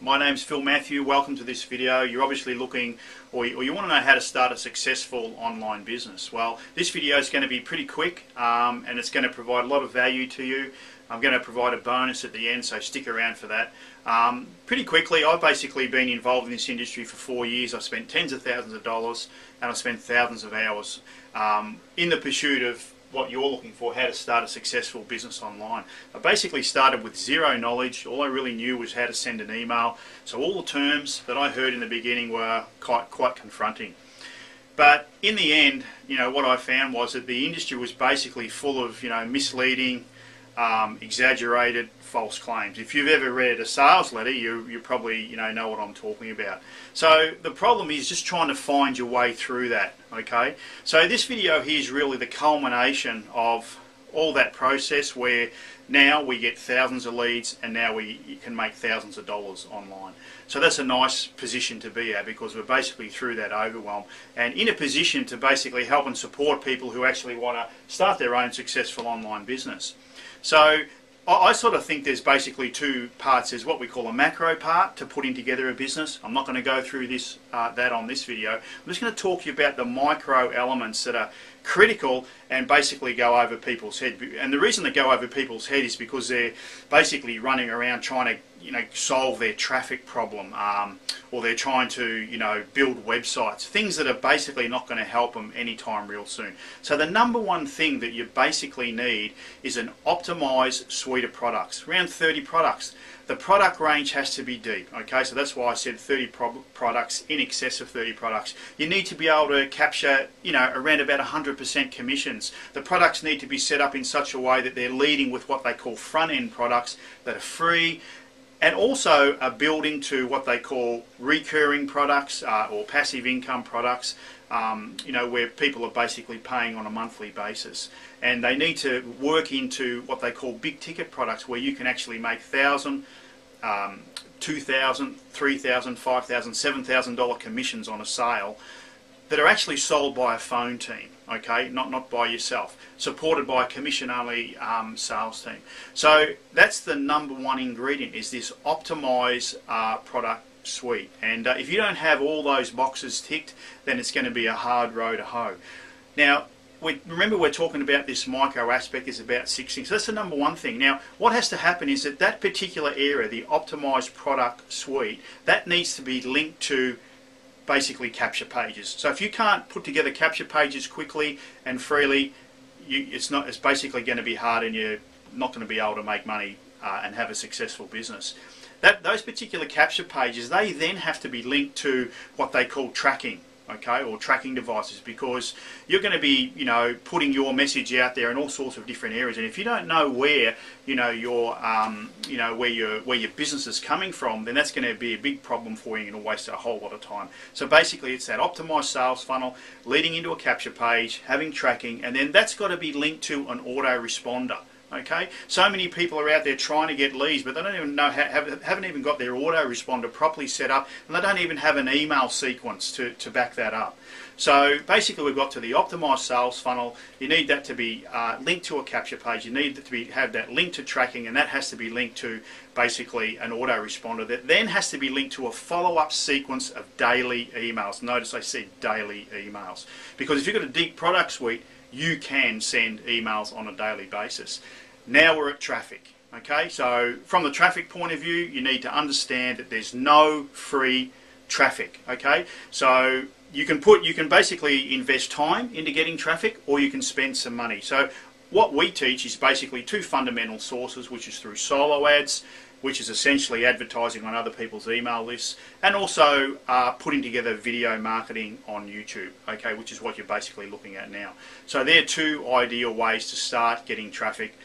My name's Phil Matthew. Welcome to this video. You're obviously looking or you want to know how to start a successful online business. Well, this video is going to be pretty quick and it's going to provide a lot of value to you. I'm going to provide a bonus at the end, so stick around for that. Pretty quickly, I've basically been involved in this industry for 4 years. I've spent tens of thousands of dollars and I've spent thousands of hours in the pursuit of what you're looking for, how to start a successful business online. I basically started with zero knowledge. All I really knew was how to send an email. So all the terms that I heard in the beginning were quite confronting. But in the end, what I found was that the industry was basically full of, misleading, exaggerated, false claims. If you've ever read a sales letter, you probably know what I'm talking about. So the problem is just trying to find your way through that. Okay, so this video here is really the culmination of all that process, where now we get thousands of leads and now you can make thousands of dollars online. So that's a nice position to be at, because we're basically through that overwhelm and in a position to basically help and support people who actually want to start their own successful online business. So I sort of think there's basically two parts. There's what we call a macro part to putting together a business. I'm not going to go through that on this video. I'm just going to talk to you about the micro elements that are critical and basically go over people's head. And the reason they go over people's head is because they're basically running around trying to solve their traffic problem, or they're trying to build websites, things that are basically not going to help them anytime real soon. So the number one thing that you basically need is an optimized suite of products, around 30 products. The product range has to be deep, okay? So that's why I said 30 products, in excess of 30 products. You need to be able to capture, around about 100% commissions. The products need to be set up in such a way that they're leading with what they call front-end products that are free, and also are building to what they call recurring products or passive income products, where people are basically paying on a monthly basis. And they need to work into what they call big ticket products, where you can actually make $1,000, $2,000, $3,000, $5,000, $7,000 commissions on a sale that are actually sold by a phone team, okay, not by yourself, supported by a commission-only sales team. So that's the number one ingredient, is this optimized product suite. And if you don't have all those boxes ticked, then it's going to be a hard row to hoe. Now, remember, we're talking about this micro aspect is about 6 things. So that's the number one thing. Now, what has to happen is that particular area, the optimized product suite, that needs to be linked to basically capture pages. So if you can't put together capture pages quickly and freely, it's basically going to be hard, and you're not going to be able to make money and have a successful business. Those particular capture pages, they then have to be linked to what they call tracking, okay, or tracking devices, because you're going to be putting your message out there in all sorts of different areas, and if you don't know where where your business is coming from, then that's going to be a big problem for you and it'll waste a whole lot of time. So basically it's that optimized sales funnel leading into a capture page, having tracking, and then that's got to be linked to an autoresponder. Okay, so many people are out there trying to get leads, but they don't even know haven't even got their autoresponder properly set up, and they don't even have an email sequence to back that up. So basically, we've got to the optimized sales funnel. You need that to be linked to a capture page. You need it to have that linked to tracking, and that has to be linked to basically an autoresponder. That then has to be linked to a follow-up sequence of daily emails. Notice I said daily emails, because if you've got a deep product suite, you can send emails on a daily basis. Now we're at traffic. Okay, so from the traffic point of view, you need to understand that there's no free traffic. Okay, so you can basically invest time into getting traffic, or you can spend some money. So what we teach is basically two fundamental sources, which is through solo ads, which is essentially advertising on other people's email lists, and also putting together video marketing on YouTube, okay, which is what you're basically looking at now. So they're two ideal ways to start getting traffic.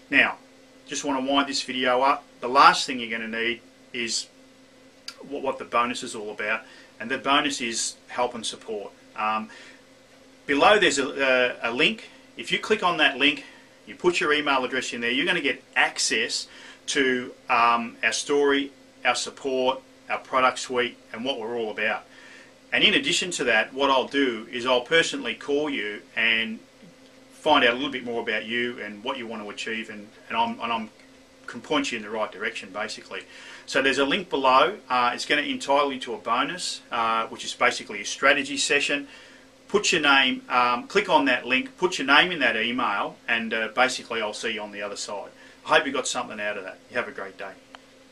Now, just want to wind this video up. The last thing you're going to need is what the bonus is all about, and the bonus is help and support. Below there's a link. If you click on that link, you put your email address in there, you're going to get access to our story, our support, our product suite, and what we're all about. And in addition to that, what I'll do is I'll personally call you and find out a little bit more about you and what you want to achieve, and I'm can point you in the right direction, basically. So there's a link below. It's going to entitle you to a bonus, which is basically a strategy session. Put your name, click on that link, put your name in that email, and basically I'll see you on the other side. I hope you got something out of that. You have a great day.